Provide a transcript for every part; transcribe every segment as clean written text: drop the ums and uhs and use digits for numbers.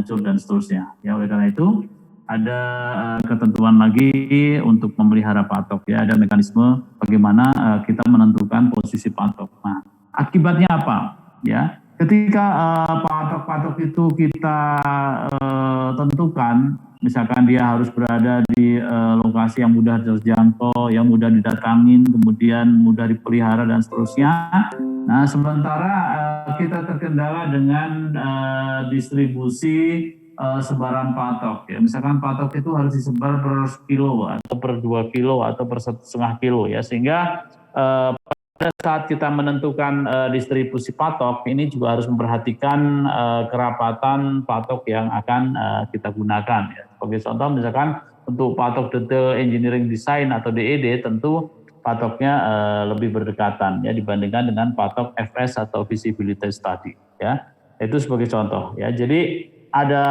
hancur dan seterusnya. Ya, oleh karena itu ada ketentuan lagi untuk memelihara patok ya, ada mekanisme bagaimana kita menentukan posisi patok. Nah, akibatnya apa? Ya, ketika patok-patok itu kita tentukan, misalkan dia harus berada di lokasi yang mudah terjangkau, yang mudah didatangin, kemudian mudah dipelihara dan seterusnya. Nah, sementara kita terkendala dengan distribusi sebaran patok ya. Misalkan patok itu harus disebar per kilo atau per 2 kilo atau per 1,5 kilo ya, sehingga pada saat kita menentukan distribusi patok ini juga harus memperhatikan kerapatan patok yang akan kita gunakan ya. Sebagai contoh misalkan untuk patok detail engineering design atau DED tentu patoknya lebih berdekatan ya dibandingkan dengan patok FS atau visibility study ya. Itu sebagai contoh ya. Jadi ada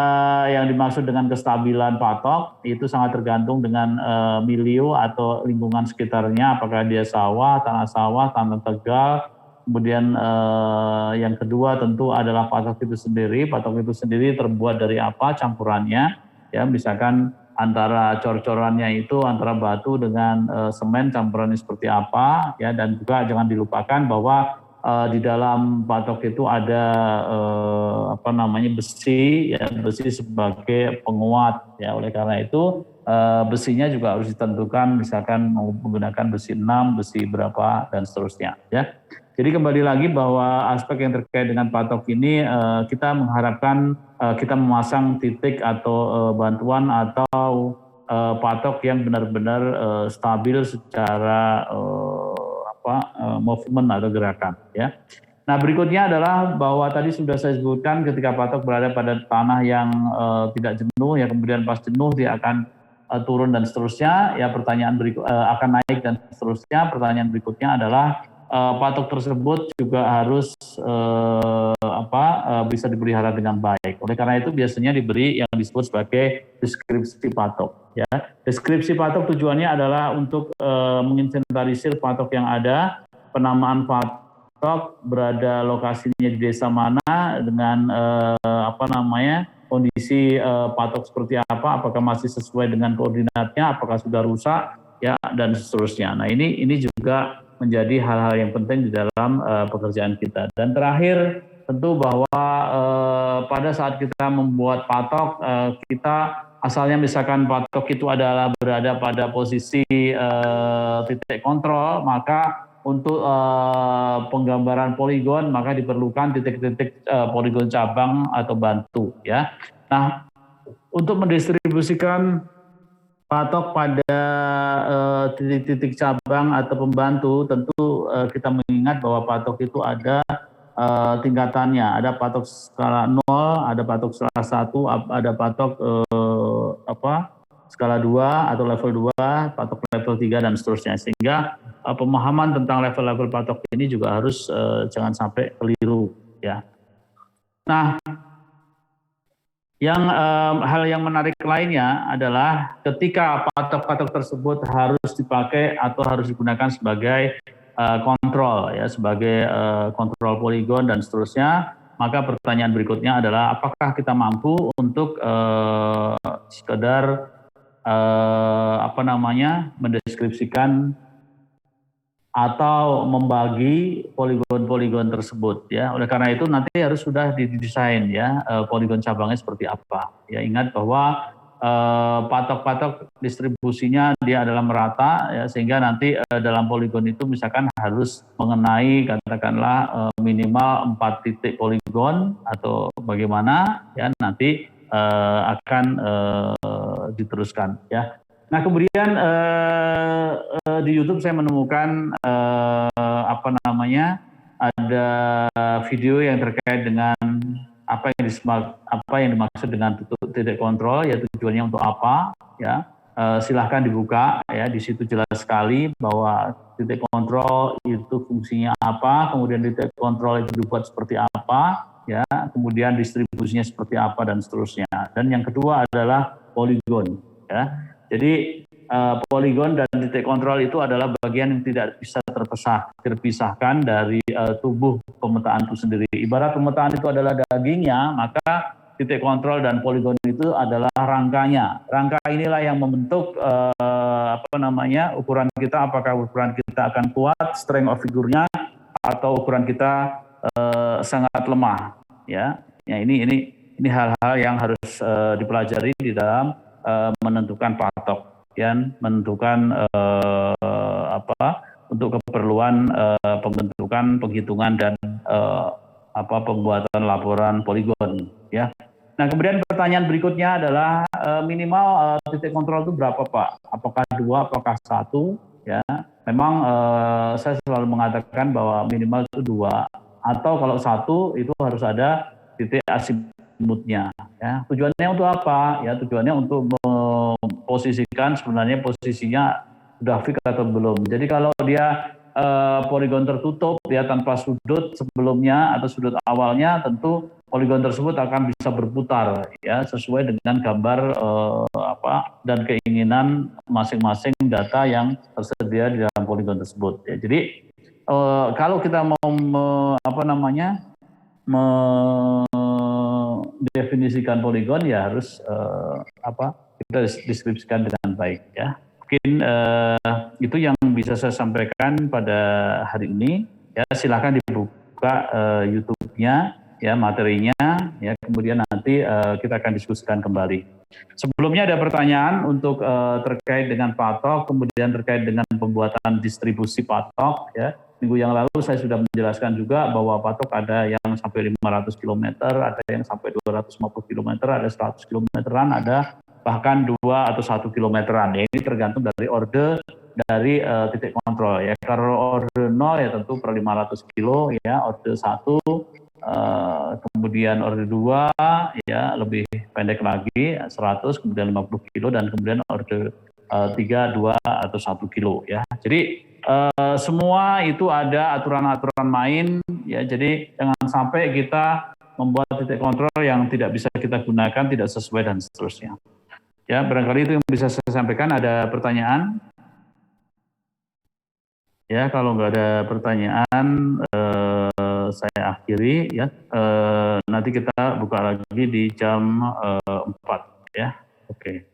yang dimaksud dengan kestabilan patok itu sangat tergantung dengan milieu atau lingkungan sekitarnya, apakah dia sawah, tanah tegal. Kemudian yang kedua tentu adalah patok itu sendiri. Patok itu sendiri terbuat dari apa campurannya? Ya, misalkan antara cor-corannya itu antara batu dengan semen campurannya seperti apa ya, dan juga jangan dilupakan bahwa di dalam patok itu ada besi ya, besi sebagai penguat ya. Oleh karena itu besinya juga harus ditentukan, misalkan mau menggunakan besi 6, besi berapa dan seterusnya ya. Jadi kembali lagi bahwa aspek yang terkait dengan patok ini kita mengharapkan kita memasang titik atau bantuan atau patok yang benar-benar stabil secara movement atau gerakan ya. Nah, berikutnya adalah bahwa tadi sudah saya sebutkan ketika patok berada pada tanah yang tidak jenuh ya, kemudian pas jenuh dia akan turun dan seterusnya ya. Pertanyaan akan naik dan seterusnya. Pertanyaan berikutnya adalah patok tersebut juga harus bisa dipelihara dengan baik. Oleh karena itu biasanya diberi yang disebut sebagai deskripsi patok ya. Deskripsi patok tujuannya adalah untuk menginventarisir patok yang ada, penamaan patok berada lokasinya di desa mana dengan kondisi patok seperti apa, apakah masih sesuai dengan koordinatnya, apakah sudah rusak ya dan seterusnya. Nah, ini juga menjadi hal-hal yang penting di dalam pekerjaan kita. Dan terakhir tentu bahwa pada saat kita membuat patok, kita asalnya misalkan patok itu adalah berada pada posisi titik kontrol, maka untuk penggambaran poligon maka diperlukan titik-titik poligon cabang atau bantu ya. Nah, untuk mendistribusikan patok pada titik-titik cabang atau pembantu, tentu kita mengingat bahwa patok itu ada tingkatannya. Ada patok skala 0, ada patok skala 1, ada patok skala 2 atau level 2, patok level 3 dan seterusnya. Sehingga pemahaman tentang level-level patok ini juga harus jangan sampai keliru ya. Nah, hal yang menarik lainnya adalah ketika patok-patok tersebut harus dipakai atau harus digunakan sebagai kontrol ya, sebagai kontrol poligon dan seterusnya, maka pertanyaan berikutnya adalah apakah kita mampu untuk sekedar mendeskripsikan atau membagi poligon-poligon tersebut ya. Oleh karena itu nanti harus sudah didesain ya poligon cabangnya seperti apa. Ya, ingat bahwa patok-patok distribusinya dia adalah merata ya, sehingga nanti dalam poligon itu misalkan harus mengenai katakanlah minimal 4 titik poligon atau bagaimana ya, nanti akan diteruskan ya. Nah, kemudian di YouTube saya menemukan ada video yang terkait dengan apa yang dimaksud dengan titik kontrol, ya tujuannya untuk apa ya. Silahkan dibuka ya, di situ jelas sekali bahwa titik kontrol itu fungsinya apa, kemudian titik kontrol itu dibuat seperti apa ya, kemudian distribusinya seperti apa dan seterusnya. Dan yang kedua adalah poligon ya. Jadi poligon dan titik kontrol itu adalah bagian yang tidak bisa terpisahkan dari tubuh pemetaan itu sendiri. Ibarat pemetaan itu adalah dagingnya, maka titik kontrol dan poligon itu adalah rangkanya. Rangka inilah yang membentuk ukuran kita, apakah ukuran kita akan kuat, strength of figure-nya, atau ukuran kita sangat lemah. Ya, ini hal-hal yang harus dipelajari di dalam menentukan patok, ya, menentukan untuk keperluan pembentukan, penghitungan dan pembuatan laporan poligon, ya. Nah, kemudian pertanyaan berikutnya adalah minimal titik kontrol itu berapa, Pak? Apakah 2, apakah 1? Ya, memang saya selalu mengatakan bahwa minimal itu 2, atau kalau 1 itu harus ada titik azimutnya. Ya, tujuannya untuk apa? Ya, tujuannya untuk memposisikan sebenarnya posisinya sudah fix atau belum. Jadi kalau dia poligon tertutup ya tanpa sudut sebelumnya atau sudut awalnya, tentu poligon tersebut akan bisa berputar ya sesuai dengan gambar dan keinginan masing-masing data yang tersedia di dalam poligon tersebut. Ya, jadi kalau kita mau mendefinisikan poligon ya harus kita deskripsikan dengan baik, ya. Mungkin itu yang bisa saya sampaikan pada hari ini. Ya, silakan dibuka YouTube-nya, ya, materinya, ya, kemudian nanti kita akan diskusikan kembali. Sebelumnya ada pertanyaan untuk terkait dengan patok, kemudian terkait dengan pembuatan distribusi patok, ya. Minggu yang lalu saya sudah menjelaskan juga bahwa patok ada yang sampai 500 km, ada yang sampai 250 km, ada 100 km-an, ada bahkan 2 atau 1 kilometeran. Ya, ini tergantung dari orde dari titik kontrol. Ya, kalau orde 0 ya tentu per 500 kilo, ya, orde 1, kemudian orde 2 ya lebih pendek lagi 100, kemudian 50 kilo, dan kemudian orde 3, 2 atau 1 kilo, ya. Jadi semua itu ada aturan-aturan main, ya. Jadi jangan sampai kita membuat titik kontrol yang tidak bisa kita gunakan, tidak sesuai dan seterusnya. Ya, barangkali itu yang bisa saya sampaikan. Ada pertanyaan? Ya, kalau nggak ada pertanyaan, saya akhiri, ya. Nanti kita buka lagi di jam 4, ya. Oke.